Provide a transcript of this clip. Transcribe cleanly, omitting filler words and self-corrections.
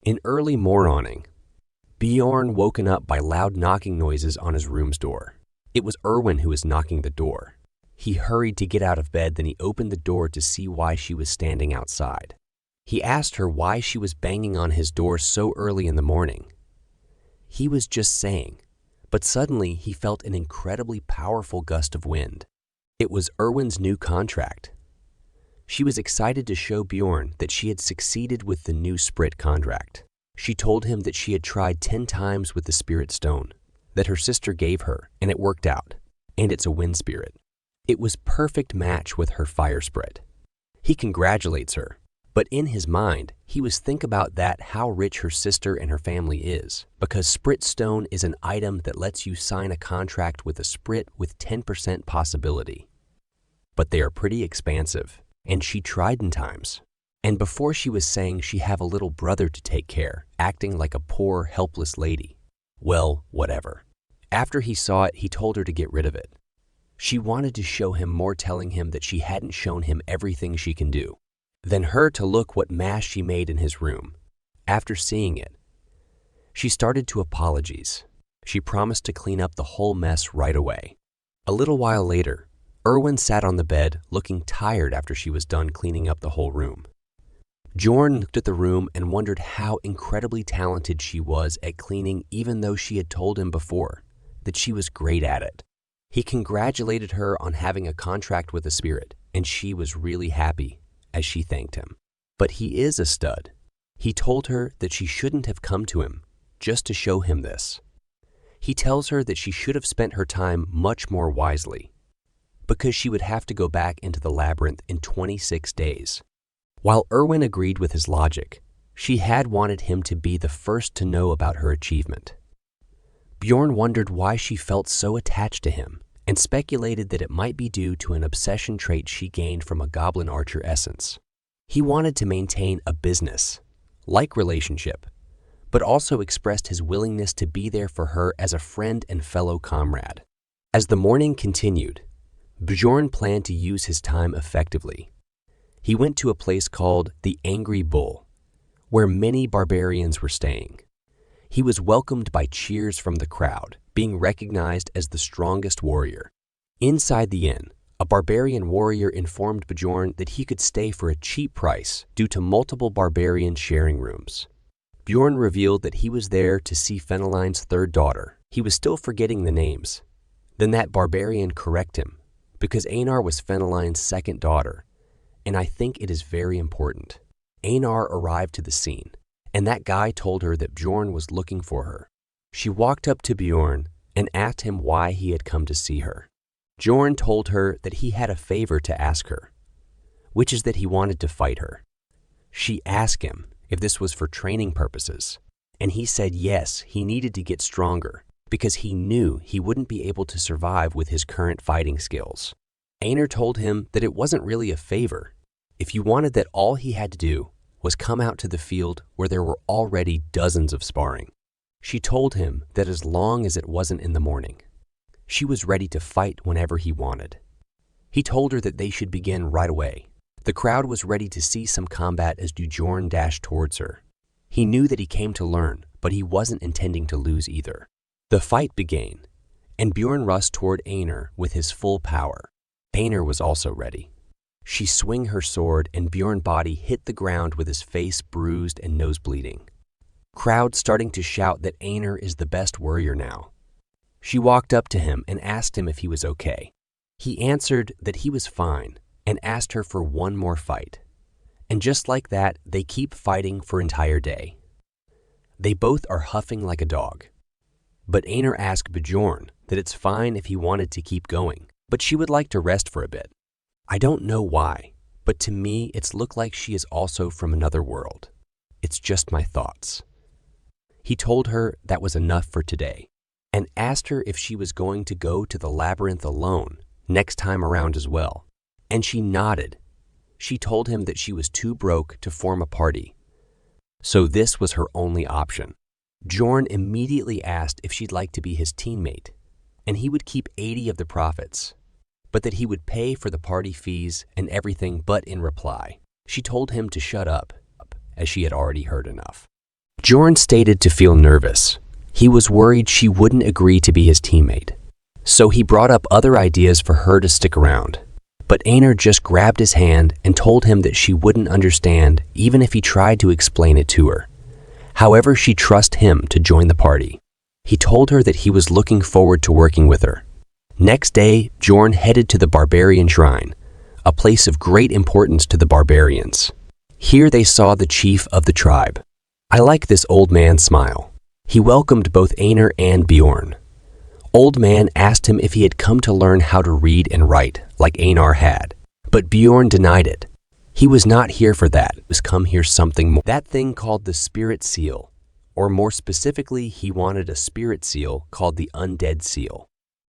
In early morning, Bjorn woken up by loud knocking noises on his room's door. It was Irwin who was knocking the door. He hurried to get out of bed, then he opened the door to see why she was standing outside. He asked her why she was banging on his door so early in the morning. He was just saying, but suddenly he felt an incredibly powerful gust of wind. It was Irwin's new contract. She was excited to show Bjorn that she had succeeded with the new Sprit contract. She told him that she had tried 10 times with the spirit stone that her sister gave her, and it worked out, and it's a wind spirit. It was perfect match with her fire sprit. He congratulates her, but in his mind, he was think about that how rich her sister and her family is, because Sprit Stone is an item that lets you sign a contract with a Sprit with 10% possibility. But they are pretty expansive, and she tried in times. And before she was saying she have a little brother to take care, acting like a poor, helpless lady. Well, whatever. After he saw it, he told her to get rid of it. She wanted to show him more, telling him that she hadn't shown him everything she can do. Then her to look what mess she made in his room. After seeing it, she started to apologize. She promised to clean up the whole mess right away. A little while later, Irwin sat on the bed looking tired after she was done cleaning up the whole room. Bjorn looked at the room and wondered how incredibly talented she was at cleaning, even though she had told him before that she was great at it. He congratulated her on having a contract with the spirit, and she was really happy as she thanked him. But he is a stud. He told her that she shouldn't have come to him just to show him this. He tells her that she should have spent her time much more wisely, because she would have to go back into the labyrinth in 26 days. While Irwin agreed with his logic, she had wanted him to be the first to know about her achievement. Bjorn wondered why she felt so attached to him and speculated that it might be due to an obsession trait she gained from a goblin archer essence. He wanted to maintain a business-like relationship, but also expressed his willingness to be there for her as a friend and fellow comrade. As the morning continued, Bjorn planned to use his time effectively. He went to a place called the Angry Bull, where many barbarians were staying. He was welcomed by cheers from the crowd, being recognized as the strongest warrior. Inside the inn, a barbarian warrior informed Bjorn that he could stay for a cheap price due to multiple barbarians sharing rooms. Bjorn revealed that he was there to see Feneline's third daughter. He was still forgetting the names. Then that barbarian corrected him, because Aynor was Feneline's second daughter, and I think it is very important. Aynor arrived to the scene, and that guy told her that Bjorn was looking for her. She walked up to Bjorn and asked him why he had come to see her. Bjorn told her that he had a favor to ask her, which is that he wanted to fight her. She asked him if this was for training purposes, and he said yes, he needed to get stronger because he knew he wouldn't be able to survive with his current fighting skills. Aynor told him that it wasn't really a favor. If you wanted that, all he had to do was come out to the field where there were already dozens of sparring. She told him that as long as it wasn't in the morning, she was ready to fight whenever he wanted. He told her that they should begin right away. The crowd was ready to see some combat as Bjorn dashed towards her. He knew that he came to learn, but he wasn't intending to lose either. The fight began, and Bjorn rushed toward Aynor with his full power. Aynor was also ready. She swung her sword, and Bjorn's body hit the ground with his face bruised and nose bleeding. Crowd starting to shout that Aynor is the best warrior now. She walked up to him and asked him if he was okay. He answered that he was fine and asked her for one more fight. And just like that, they keep fighting for an entire day. They both are huffing like a dog. But Aynor asked Bjorn that it's fine if he wanted to keep going, but she would like to rest for a bit. I don't know why, but to me it's looked like she is also from another world. It's just my thoughts. He told her that was enough for today and asked her if she was going to go to the labyrinth alone next time around as well. And she nodded. She told him that she was too broke to form a party, so this was her only option. Bjorn immediately asked if she'd like to be his teammate, and he would keep 80 of the profits, but that he would pay for the party fees and everything. But in reply, she told him to shut up, as she had already heard enough. Bjorn stated to feel nervous. He was worried she wouldn't agree to be his teammate. So he brought up other ideas for her to stick around. But Aynor just grabbed his hand and told him that she wouldn't understand even if he tried to explain it to her. However, she trusted him to join the party. He told her that he was looking forward to working with her. Next day, Bjorn headed to the Barbarian Shrine, a place of great importance to the barbarians. Here they saw the chief of the tribe. I like this old man's smile. He welcomed both Aynor and Bjorn. Old man asked him if he had come to learn how to read and write, like Aynor had. But Bjorn denied it. He was not here for that. He was come here something more. That thing called the spirit seal. Or more specifically, he wanted a spirit seal called the undead seal.